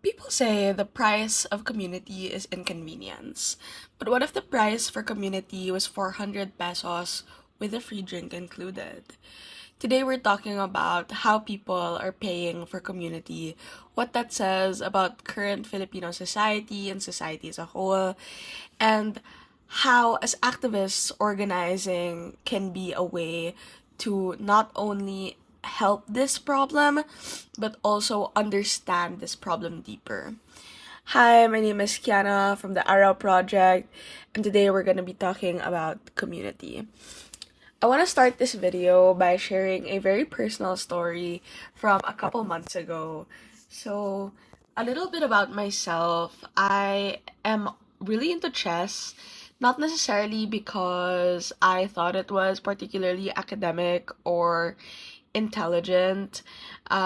People say the price of community is inconvenience. But what if the price for community was 400 pesos with a free drink included? Today we're talking about how people are paying for community, what that says about current Filipino society and society as a whole, and how, as activists, organizing can be a way to not only help this problem, but also understand this problem deeper. Hi, my name is Kiana from the Araw project, and today we're going to be talking about community. I want to start this video by sharing a very personal story from a couple months ago. So, a little bit about myself. I am really into chess, not necessarily because I thought it was particularly academic or intelligent,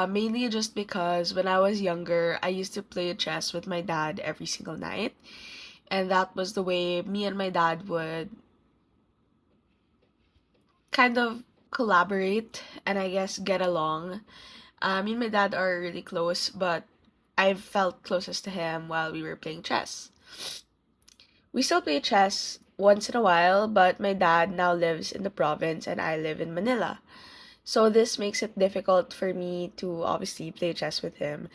mainly just because when I was younger, I used to play chess with my dad every single night. And that was the way me and my dad would kind of collaborate and I guess get along. Me and my dad are really close, but I felt closest to him while we were playing chess. We still play chess once in a while, but my dad now lives in the province and I live in Manila. So this makes it difficult for me to obviously play chess with him.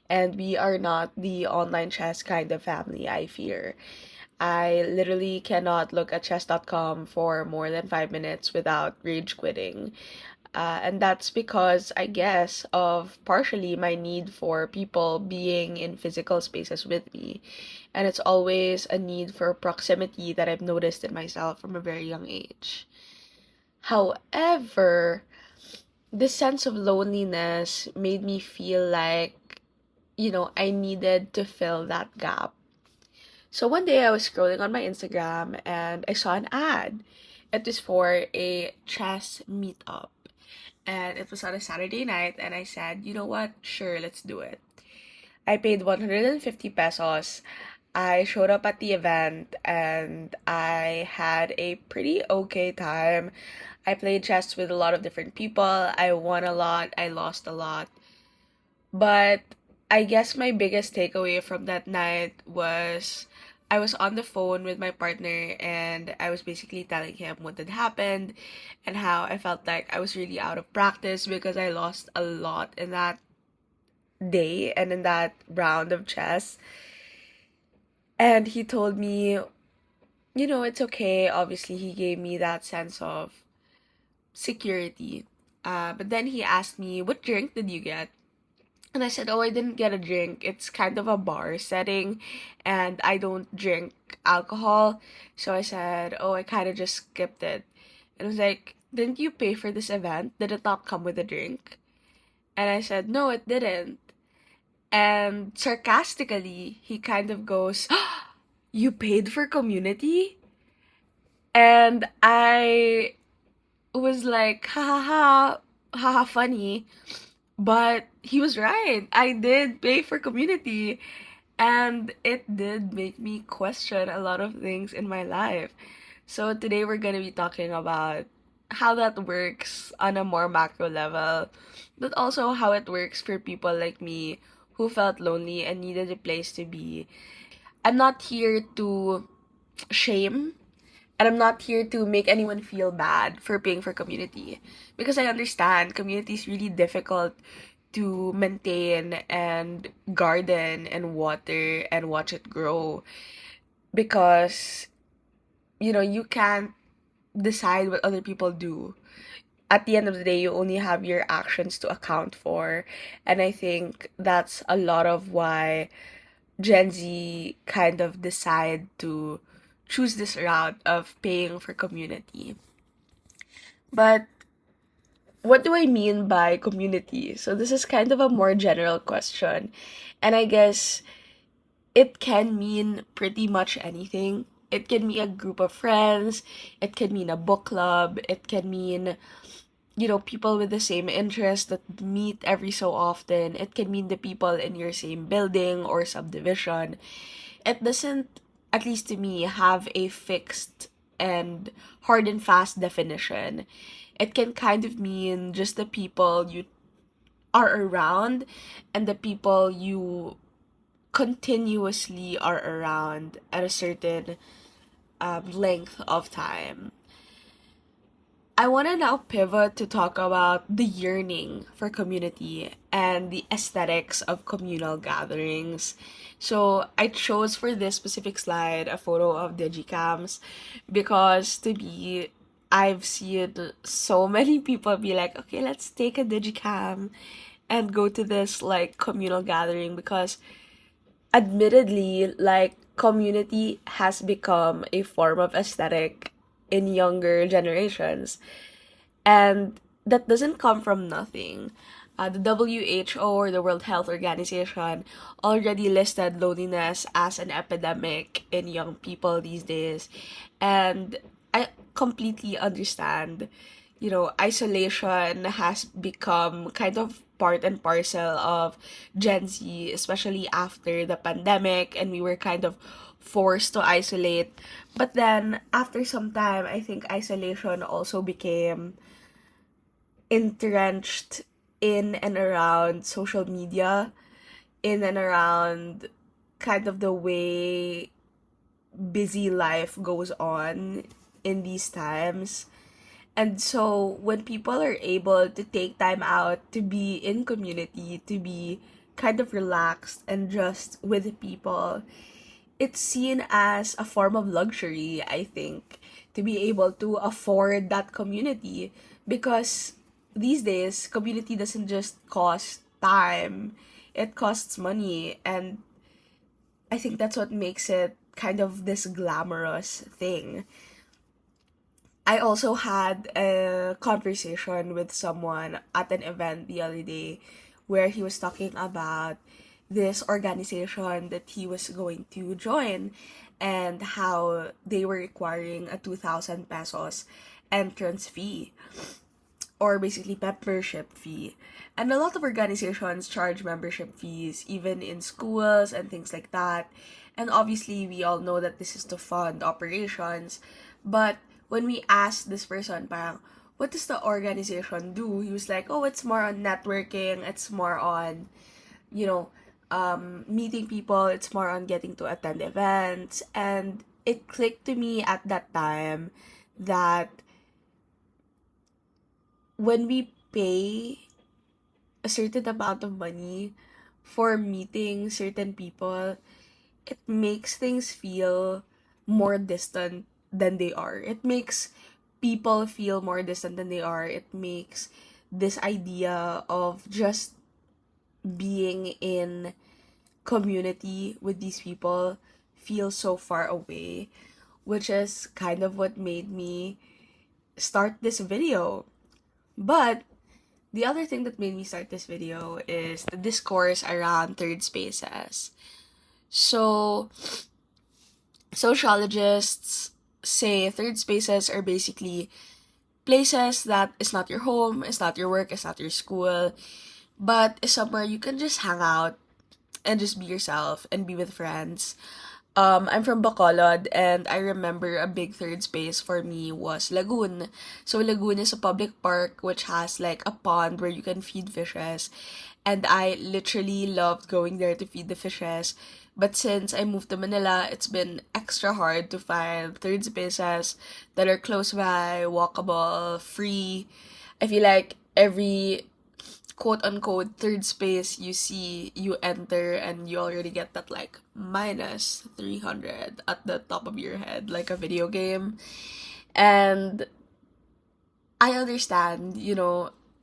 And we are not the online chess kind of family, I fear. I literally cannot look at chess.com for more than 5 minutes without rage quitting. And that's because, I guess, of partially my need for people being in physical spaces with me. And it's always a need for proximity that I've noticed in myself from a very young age. However, this sense of loneliness made me feel like, I needed to fill that gap. So one day I was scrolling on my Instagram and I saw an ad. It was for a chess meetup. And it was on a Saturday night and I said, you know what? Sure, let's do it. I paid 150 pesos. I showed up at the event and I had a pretty okay time. I played chess with a lot of different people. I won a lot, I lost a lot. But I guess my biggest takeaway from that night was I was on the phone with my partner and I was basically telling him what had happened and how I felt like I was really out of practice because I lost a lot in that day and in that round of chess. And he told me, it's okay. Obviously, he gave me that sense of security. But then he asked me, what drink did you get? And I said, oh, I didn't get a drink. It's kind of a bar setting, and I don't drink alcohol. So I said, oh, I kind of just skipped it. And I was like, didn't you pay for this event? Did it not come with a drink? And I said, no, it didn't. And sarcastically, he kind of goes, you paid for community? And I was like, ha ha ha, ha ha, funny. But he was right. I did pay for community. And it did make me question a lot of things in my life. So today we're going to be talking about how that works on a more macro level, but also how it works for people like me who felt lonely and needed a place to be. I'm not here to shame, and I'm not here to make anyone feel bad for paying for community because I understand community is really difficult to maintain and garden and water and watch it grow because you can't decide what other people do. At the end of the day, you only have your actions to account for, and I think that's a lot of why Gen Z kind of decide to choose this route of paying for community. But what do I mean by community? So this is kind of a more general question. And I guess it can mean pretty much anything. It can mean a group of friends, it can mean a book club, it can mean, people with the same interests that meet every so often. It can mean the people in your same building or subdivision. It doesn't, at least to me, have a fixed and hard and fast definition. It can kind of mean just the people you are around and the people you continuously are around at a certain length of time. I want to now pivot to talk about the yearning for community and the aesthetics of communal gatherings. So, I chose for this specific slide a photo of digicams because to me, I've seen so many people be like, okay, let's take a digicam and go to this like communal gathering because admittedly, like community has become a form of aesthetic in younger generations. And that doesn't come from nothing. The WHO, or the World Health Organization, already listed loneliness as an epidemic in young people these days. And I completely understand, isolation has become kind of part and parcel of Gen Z, especially after the pandemic, and we were kind of forced to isolate. But then, after some time, I think isolation also became entrenched in and around social media, in and around kind of the way busy life goes on in these times. And so when people are able to take time out to be in community, to be kind of relaxed and just with people, it's seen as a form of luxury, I think, to be able to afford that community because these days community doesn't just cost time, it costs money, and I think that's what makes it kind of this glamorous thing. I also had a conversation with someone at an event the other day where he was talking about this organization that he was going to join and how they were requiring a 2,000 pesos entrance fee, or basically membership fee. And a lot of organizations charge membership fees even in schools and things like that. And obviously we all know that this is to fund operations. But when we asked this person, parang, what does the organization do? He was like, oh, it's more on networking, it's more on, you know, meeting people, it's more on getting to attend events. And it clicked to me at that time that when we pay a certain amount of money for meeting certain people, it makes things feel more distant than they are. It makes people feel more distant than they are. It makes this idea of just being in community with these people feel so far away, which is kind of what made me start this video. But the other thing that made me start this video is the discourse around third spaces. So, sociologists say third spaces are basically places that is not your home, it's not your work, it's not your school, but is somewhere you can just hang out and just be yourself and be with friends. I'm from Bacolod, and I remember a big third space for me was Lagoon. So Lagoon is a public park which has like a pond where you can feed fishes, and I literally loved going there to feed the fishes. But since I moved to Manila, it's been extra hard to find third spaces that are close by, walkable, free. I feel like every quote unquote third space you see, you enter and you already get that like minus 300 at the top of your head, like a video game. And I understand,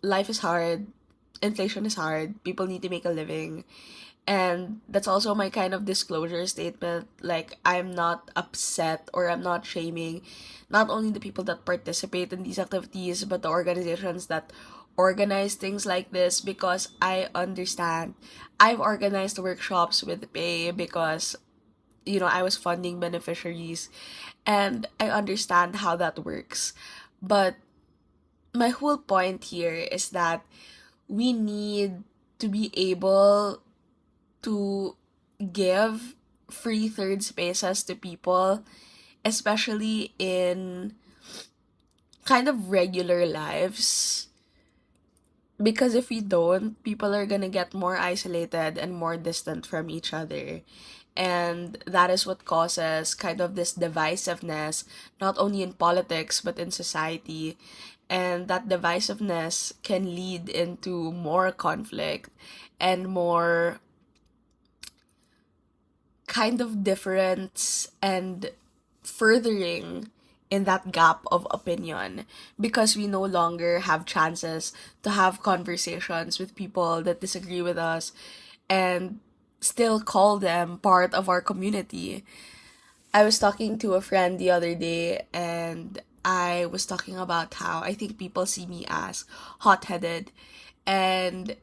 life is hard, inflation is hard, people need to make a living. And that's also my kind of disclosure statement. Like, I'm not upset or I'm not shaming not only the people that participate in these activities, but the organizations that organize things like this because I understand. I've organized workshops with pay because, I was funding beneficiaries and I understand how that works. But my whole point here is that we need to be able to give free third spaces to people, especially in kind of regular lives. Because if we don't, people are gonna get more isolated and more distant from each other. And that is what causes kind of this divisiveness, not only in politics, but in society. And that divisiveness can lead into more conflict and more kind of difference and furthering in that gap of opinion, because we no longer have chances to have conversations with people that disagree with us and still call them part of our community. I was talking to a friend the other day, and I was talking about how I think people see me as hot headed, and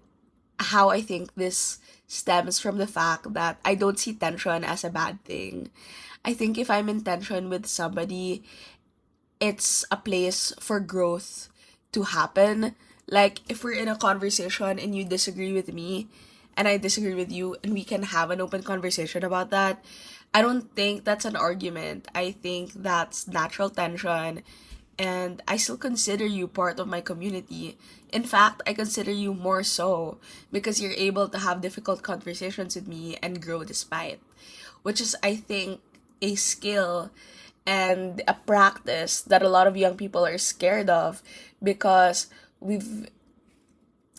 how I think this stems from the fact that I don't see tension as a bad thing. I think if I'm in tension with somebody, it's a place for growth to happen. Like, if we're in a conversation and you disagree with me and I disagree with you, and we can have an open conversation about that, I don't think that's an argument. I think that's natural tension, and I still consider you part of my community. In fact, I consider you more so because you're able to have difficult conversations with me and grow despite, which is, I think, a skill and a practice that a lot of young people are scared of, because we've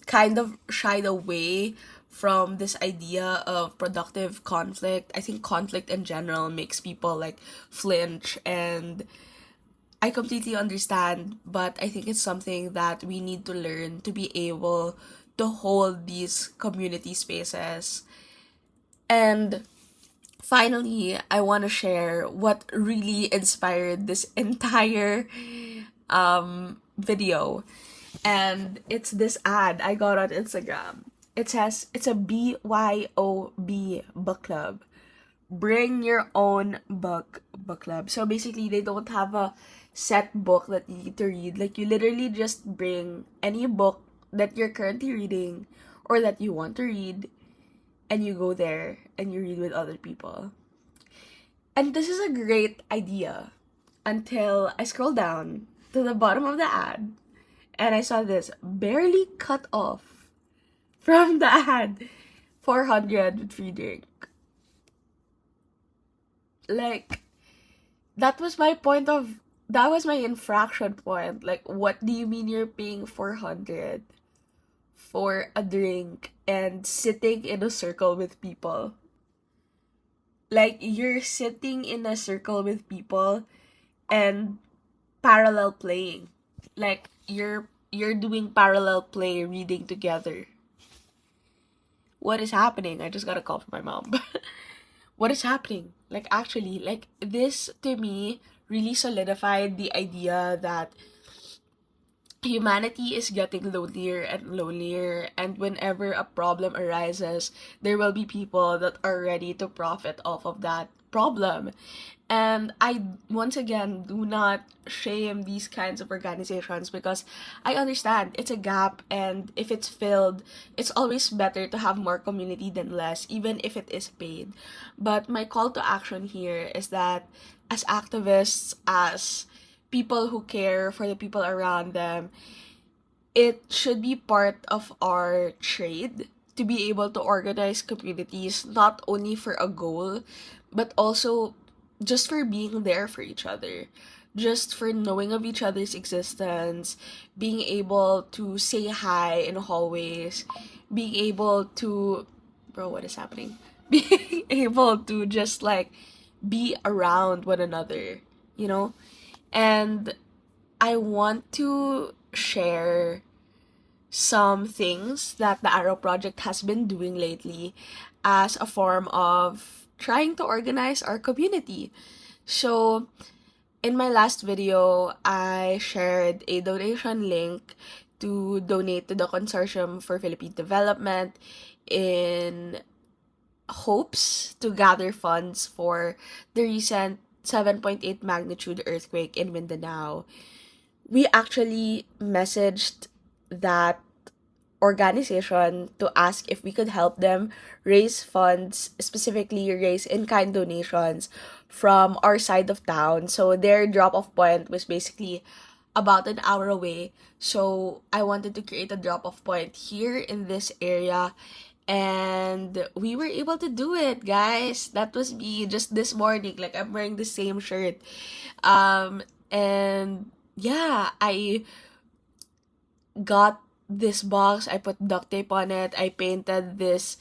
kind of shied away from this idea of productive conflict. I think conflict in general makes people like flinch, and I completely understand, but I think it's something that we need to learn to be able to hold these community spaces. And finally, I want to share what really inspired this entire video. And it's this ad I got on Instagram. It says it's a BYOB book club. Bring your own book club. So basically, they don't have a set book that you need to read. Like, you literally just bring any book that you're currently reading or that you want to read, and you go there and you read with other people. And this is a great idea until I scroll down to the bottom of the ad and I saw this barely cut off from the ad, 400 with free drink. Like, that was my point of that was my infraction point. Like, what do you mean you're paying 400 for a drink and sitting in a circle with people? Like, you're sitting in a circle with people and parallel playing. Like, you're doing parallel play reading together. What is happening? I just got a call from my mom. What is happening? Like, actually, like, this to me really solidified the idea that humanity is getting lonelier and lonelier, and whenever a problem arises, there will be people that are ready to profit off of that problem. And I, once again, do not shame these kinds of organizations, because I understand it's a gap, and if it's filled, it's always better to have more community than less, even if it is paid. But my call to action here is that, as activists, as people who care for the people around them, it should be part of our trade to be able to organize communities, not only for a goal, but also just for being there for each other, just for knowing of each other's existence, being able to say hi in hallways, being able to, bro, what is happening? Being able to just like be around one another, you know? And I want to share some things that the Araw Project has been doing lately as a form of trying to organize our community. So, in my last video, I shared a donation link to donate to the Consortium for Philippine Development in hopes to gather funds for the recent 7.8 magnitude earthquake in Mindanao. We actually messaged that organization to ask if we could help them raise funds, specifically raise in-kind donations from our side of town. So their drop-off point was basically about an hour away. So I wanted to create a drop-off point here in this area. And we were able to do it, guys. That was me just this morning. Like, I'm wearing the same shirt. Um, and yeah, I got this box. I put duct tape on it. I painted this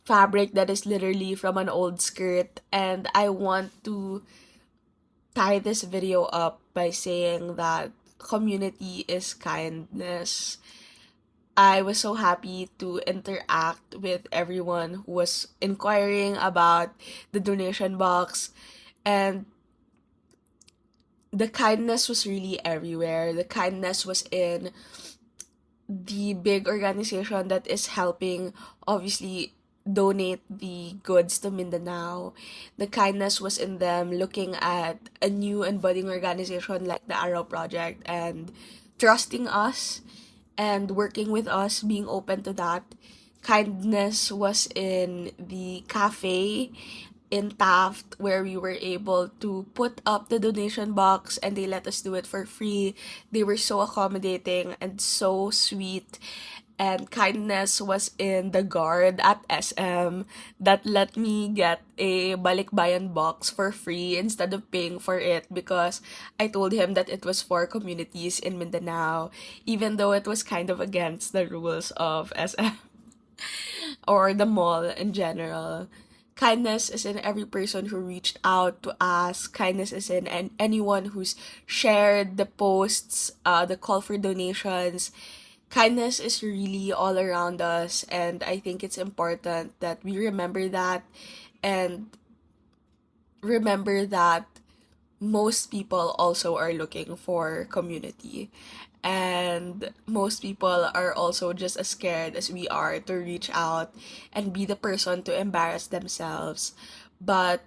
fabric that is literally from an old skirt. And I want to tie this video up by saying that community is kindness. I was so happy to interact with everyone who was inquiring about the donation box, and the kindness was really everywhere. The kindness was in the big organization that is helping, obviously, donate the goods to Mindanao. The kindness was in them looking at a new and budding organization like the Araw Project and trusting us and working with us, being open to that. Kindness was in the cafe in Taft where we were able to put up the donation box and they let us do it for free. They were so accommodating and so sweet. And kindness was in the guard at SM that let me get a balikbayan box for free instead of paying for it because I told him that it was for communities in Mindanao, even though it was kind of against the rules of SM or the mall in general. Kindness is in every person who reached out to ask. Kindness is in anyone who's shared the posts, the call for donations. Kindness is really all around us, and I think it's important that we remember that and remember that most people also are looking for community. And most people are also just as scared as we are to reach out and be the person to embarrass themselves. But,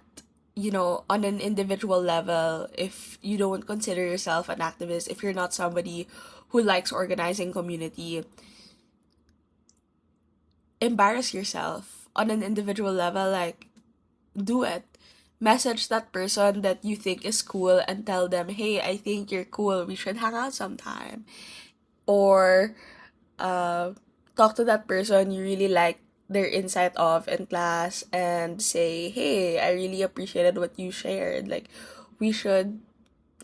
on an individual level, if you don't consider yourself an activist, if you're not somebody who likes organizing community, embarrass yourself on an individual level, like, do it. Message that person that you think is cool and tell them, hey, I think you're cool. We should hang out sometime. Or uh, talk to that person you really like their insight of in class and say, hey, I really appreciated what you shared. Like, we should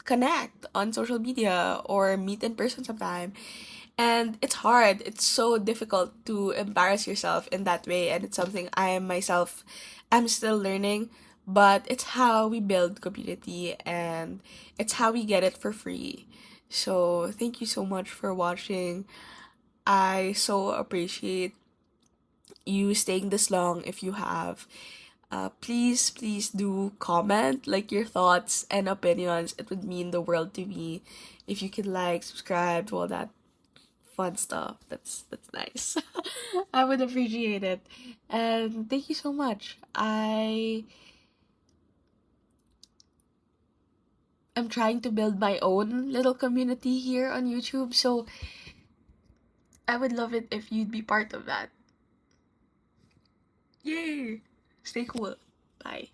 connect on social media or meet in person sometime. And it's hard. It's so difficult to embarrass yourself in that way. And it's something I'm still learning. But it's how we build community and it's how we get it for free. So thank you so much for watching. I so appreciate you staying this long if you have. Please do comment like your thoughts and opinions. It would mean the world to me if you could like, subscribe to all that fun stuff. That's nice. I would appreciate it. And thank you so much. I am trying to build my own little community here on YouTube, so I would love it if you'd be part of that. Yay! Stay cool. Bye.